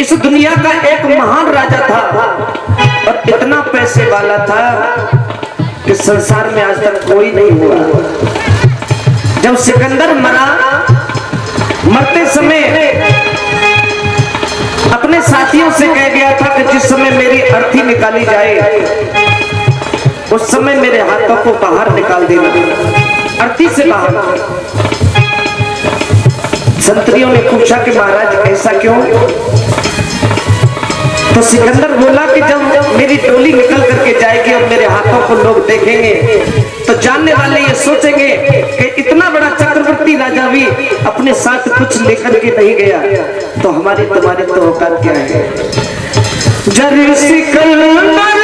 इस दुनिया का एक महान राजा था और इतना पैसे वाला था कि संसार में आज तक कोई नहीं हुआ। जब सिकंदर मरा, मरते समय अपने साथियों से कह गया था कि जिस समय मेरी अर्थी निकाली जाए उस समय मेरे हाथों को बाहर निकाल देना, अर्थी से बाहर। संतरियों ने पूछा कि महाराज ऐसा क्यों? तो सिकंदर बोला कि जब मेरी टोली निकल करके जाएगी और मेरे हाथों को लोग देखेंगे तो जानने वाले ये सोचेंगे कि इतना बड़ा चक्रवर्ती राजा भी अपने साथ कुछ लेकर के नहीं गया, तो हमारी तुम्हारी तो औकात क्या है? जब सिकंदर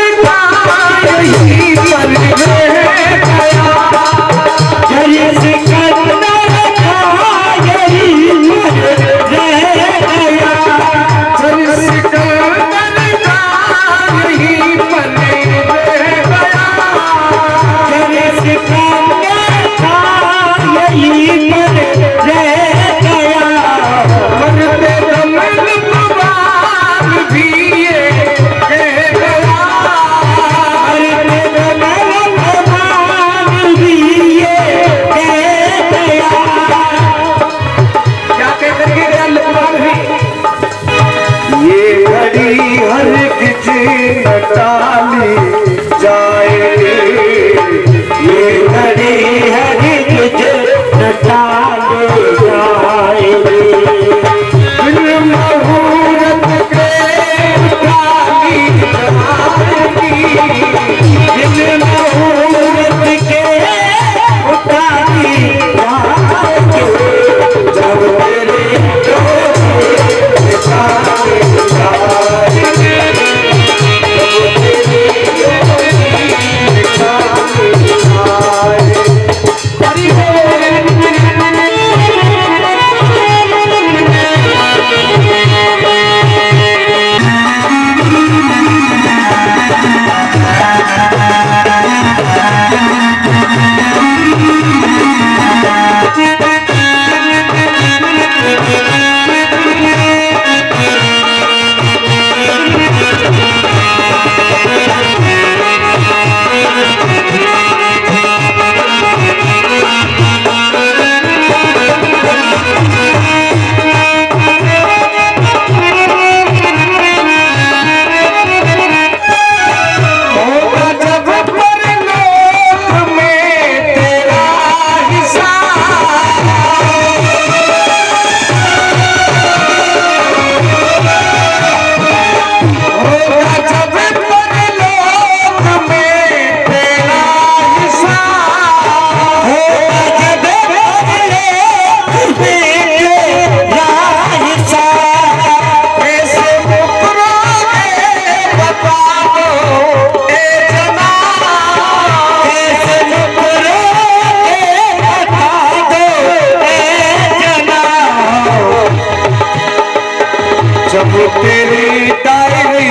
तेरी डायरी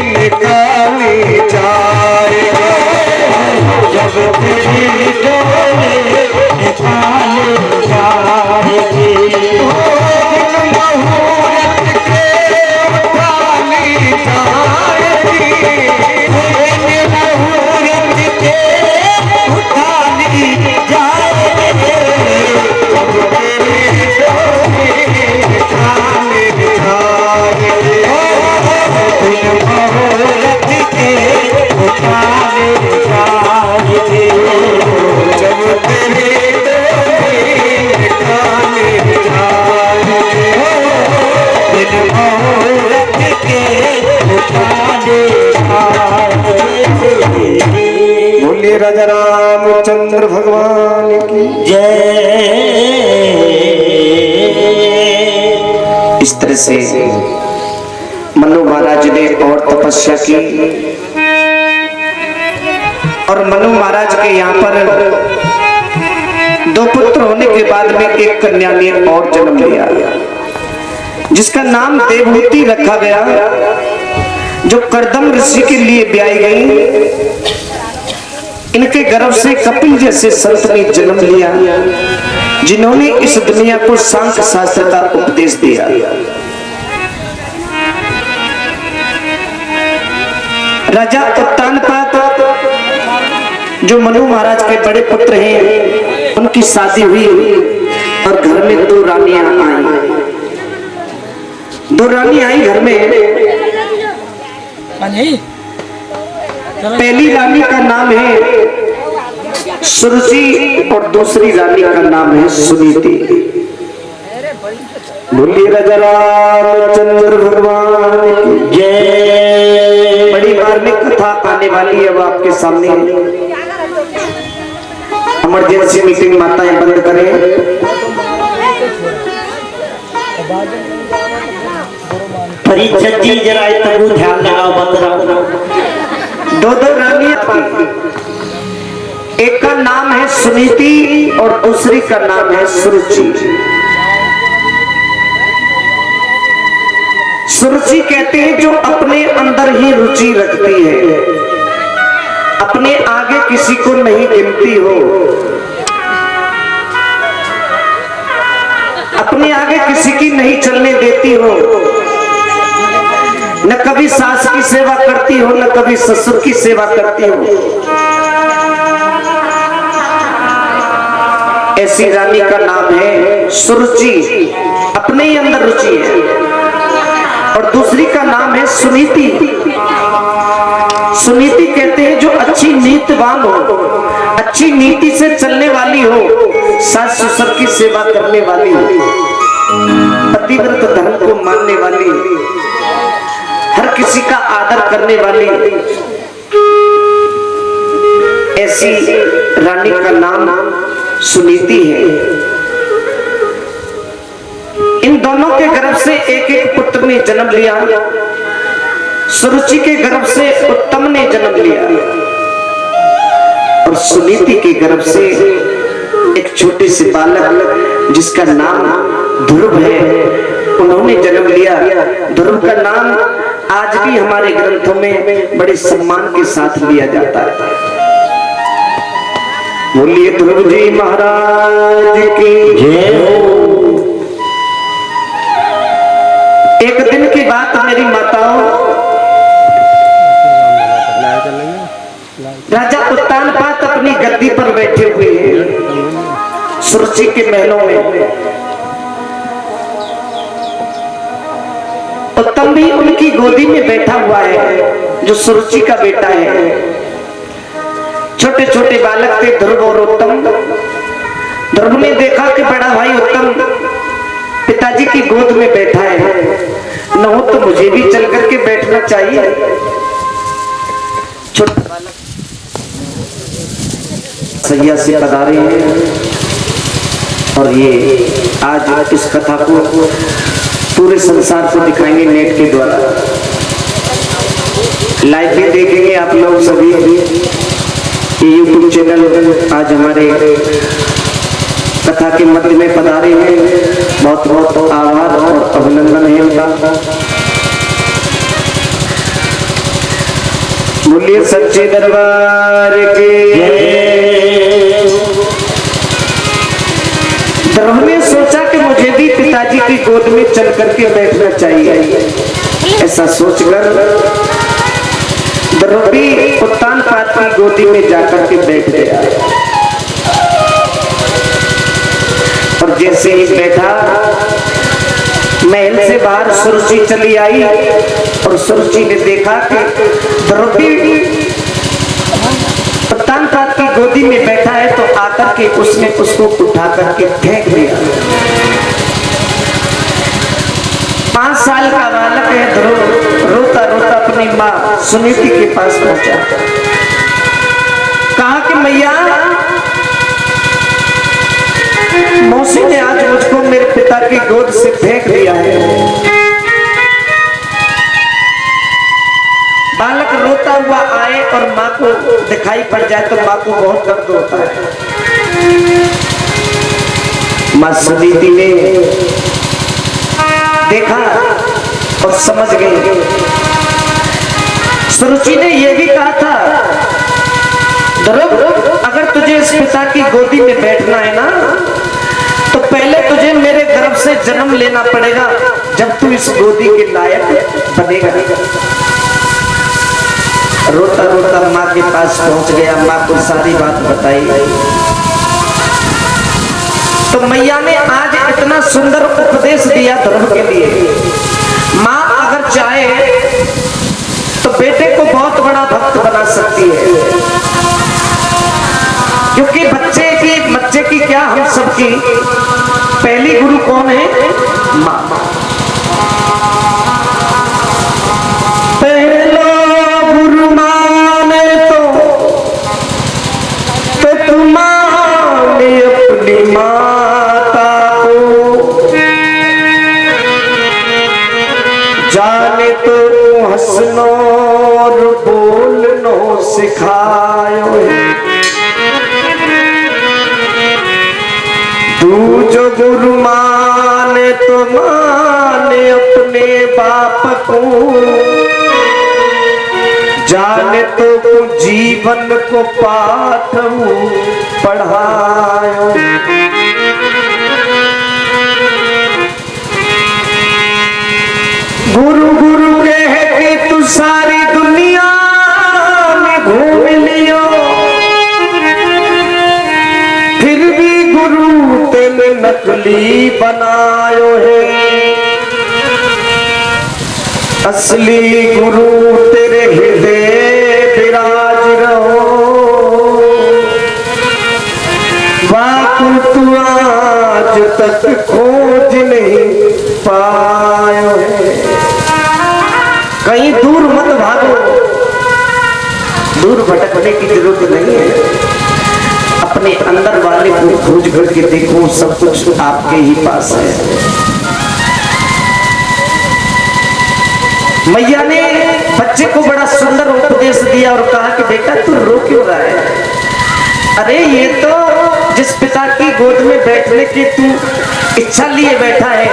निकाली जाएगी, जब तेरी डायरी निकाली जाएगी, मुहूर्त के उठाली जाएगी, मुहूर्त के उठाली जाएगी, जब तेरी डायरी निकाली जाएगी, मुहूर्त के उठाली जाएगी, जब तेरी डायरी निकाली जाएगी, मुहूर्त के उठाली जाएगी। बोलिए राजा रामचंद्र भगवान की जय। इस तरह से मनु महाराज ने और तपस्या की और मनु महाराज के यहाँ पर दो पुत्र होने के बाद में एक कन्या ने और जन्म लिया जिसका नाम देवहूति रखा गया, जो कर्दम ऋषि के लिए ब्याई गई। इनके गर्भ से कपिल जैसे संत ने जन्म लिया जिन्होंने इस दुनिया को सांख्य शास्त्र का उपदेश दिया। राजा उत्तानपाद जो मनु महाराज के बड़े पुत्र हैं, उनकी शादी हुई और घर में दो रानियां आई। दो रानी आई घर में। पहली रानी का नाम है सुरुचि और दूसरी रानी का नाम है सुनीति। बोलिए राजा रामचंद्र भगवान की जय। बड़ी मार्मिक कथा आने वाली है, अब आपके सामने। इमरजेंसी मीटिंग माताएं बंद करें। परीक्षा जी जरा इतना ध्यान लगाओ, बंद रहो। दो दो रानियां, एक का नाम है सुनीति और दूसरी का नाम है सुरुचि। सुरुचि कहते हैं जो अपने अंदर ही रुचि रखती है, अपने आगे किसी को नहीं गिनती हो, अपने आगे किसी की नहीं चलने देती हो, न कभी सास की सेवा करती हो न कभी ससुर की सेवा करती हो। ऐसी रानी का नाम है सुरुचि, अपने ही अंदर रुचि है। और दूसरी का नाम है सुनीति। सुनीति कहते हैं जो अच्छी नीतिवान हो, अच्छी नीति से चलने वाली हो, सास ससुर की सेवा करने वाली हो, पतिव्रत धर्म को मानने वाली, हर किसी का आदर करने वाली, ऐसी रानी का नाम सुनीति है। इन दोनों के गर्भ से एक एक पुत्र ने जन्म लिया। सुरुचि के गर्भ से उत्तम ने जन्म लिया और सुनीति के गर्भ से एक छोटे से बालक जिसका नाम ध्रुव है, उन्होंने जन्म लिया। ध्रुव का नाम आज भी हमारे ग्रंथों में बड़े सम्मान के साथ लिया जाता है। बोलिए ध्रुव जी महाराज की जय। एक दिन की बात मेरी माताओं, राजा उत्तानपाद अपनी गद्दी पर बैठे हुए हैं सुरुचि के महलों में। उत्तम भी उनकी गोदी में बैठा हुआ है जो सुरुचि का बेटा है। छोटे छोटे बालक थे ध्रुव और उत्तम। ध्रुव ने देखा कि बड़ा भाई उत्तम पिताजी की गोद में बैठा है, न हो तो मुझे भी चल करके बैठना चाहिए। छोटे बालक सैया से पधारे हैं और ये आज इस कथा को पूरे संसार को दिखाएंगे नेट के द्वारा। लाइव भी देखेंगे आप लोग सभी। ये यूट्यूब चैनल आज हमारे कथा के मध्य में पधारे हैं, बहुत बहुत आभार और अभिनंदन है उनका। बोलिए सच्चे दरबार के। ध्रुव ने सोचा कि मुझे भी पिताजी की गोद में चल करके बैठना चाहिए। ऐसा सोचकर ध्रुव भी उत्तानपाद की गोदी में जाकर के बैठ गया। और जैसे ही बैठा, महल से बाहर सुरुचि चली आई और सुरुचि ने देखा कि ध्रुव भी उत्तानपाद की गोदी में बैठा है, तो आकर के उसने उसको उठा करके फेंक दिया। 5 साल का बालक है ध्रुव, रोता रोता अपनी माँ सुनीति के पास पहुंचा। कहा कि मैया, मौसी ने आज मुझको मेरे पिता की गोद से फेंक दिया है। बालक रोता हुआ आए और माँ को दिखाई पड़ जाए तो माँ को बहुत दर्द होता है। माँ सुनीति ने देखा और समझ गई। सुरुचि ने यह भी कहा था, ध्रुव अगर तुझे इस पिता की गोदी में बैठना है ना, तो पहले तुझे मेरे गर्भ से जन्म लेना पड़ेगा, जब तू इस गोदी के लायक बनेगा। रोता रोता माँ के पास पहुंच गया, माँ को सारी बात बताई। तो मैया ने आज इतना सुंदर उपदेश दिया धर्म के लिए। माँ अगर चाहे तो बेटे को बहुत बड़ा भक्त बना सकती है, क्योंकि बच्चे की क्या हम सबकी पहली गुरु कौन है? माँ। पहला गुरु माने तो तुम माने अपनी माता को, जाने तो हंसनो और बोलनो सिखायो है। तू जो गुरु माने तो माने अपने बाप को, जाने तो जीवन को पाठ पढ़ायो। गुरु गुरु कह के तू सारी दुनिया में घूम लियो, फिर भी गुरु तेने नकली बनायो है। असली गुरु तेरे हृदय विराज रहो, बाकू तू आज तक खोज नहीं पायो है। कहीं दूर मत भागो, दूर भटकने की जरूरत नहीं है। अपने अंदर वाले को खोज करके देखो, सब कुछ आपके ही पास है। मैया ने बच्चे को बड़ा सुंदर उपदेश दिया और कहा कि बेटा तू रो क्यों रहा है? अरे ये तो जिस पिता की गोद में बैठने की तू इच्छा लिए बैठा है,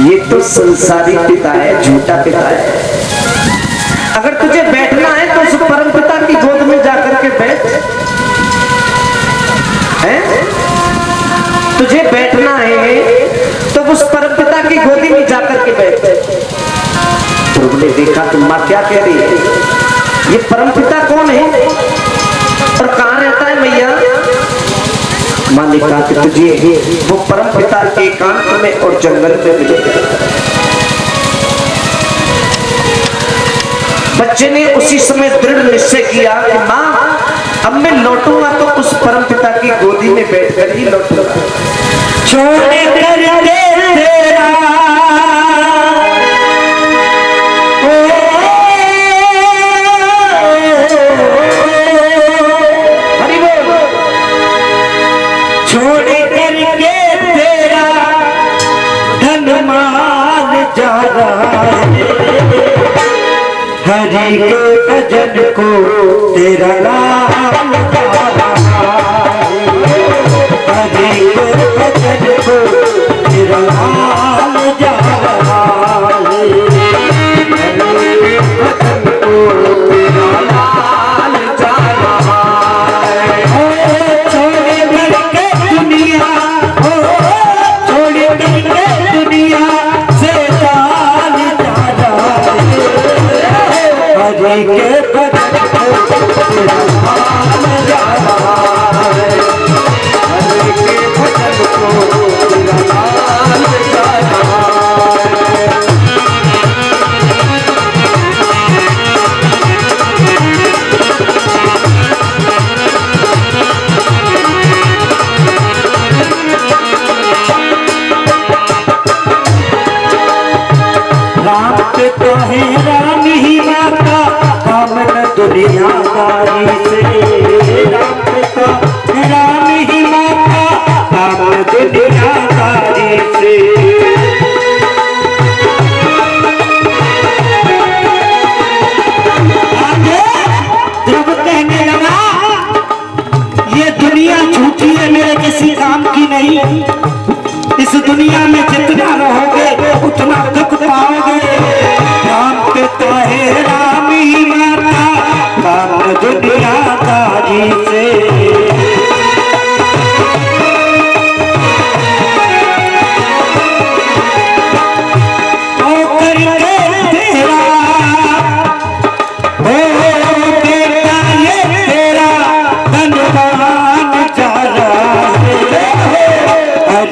ये तो संसारी पिता है, झूठा पिता है। अगर तुझे बैठना है तो उस परम पिता की गोद में जाकर के बैठ। है? तुझे बैठना है तो उस परम पिता की गोदी में जाकर के बैठ। प्रभु ने देखा कि माँ क्या कह रही है, ये परम पिता कौन है और कहाँ रहता है मैया? माँ ने कहा कि तुझे वो परम पिता एकांत में और जंगल में मिलेगा। बच्चे ने उसी समय दृढ़ निश्चय किया कि माँ अब मैं लौटूंगा तो उस परम पिता की गोदी में बैठकर ही लौटूंगा। छोड़ कर तेरा हरि के भजन को तेरा नाम जा रहा है, हरि के भजन को तेरा नाम जा रहा है, हरि के भजन को तेरा नाम जा रहा है। छोड़े कर के दुनिया, छोड़े कर के दुनिया से जान जा रहा है, हरि के भजन को तेरा नाम जा रहा है, हरि के भजन को तेरा नाम जा रहा है। राम पे तो है राम ही माता, काम न दुनियादारी से। राम पे तो है राम ही माता, काम न दुनियादारी से। आगे जब कहने लगा ये दुनिया झूठी है, मेरे किसी काम की नहीं, इस दुनिया में जितना रहोगे उतना दुख पाओगे। राम पे तो है राम ही माता, काम दुनियादारी से।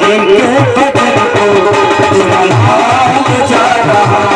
जिनके भजन को तेरा नाम जा रहा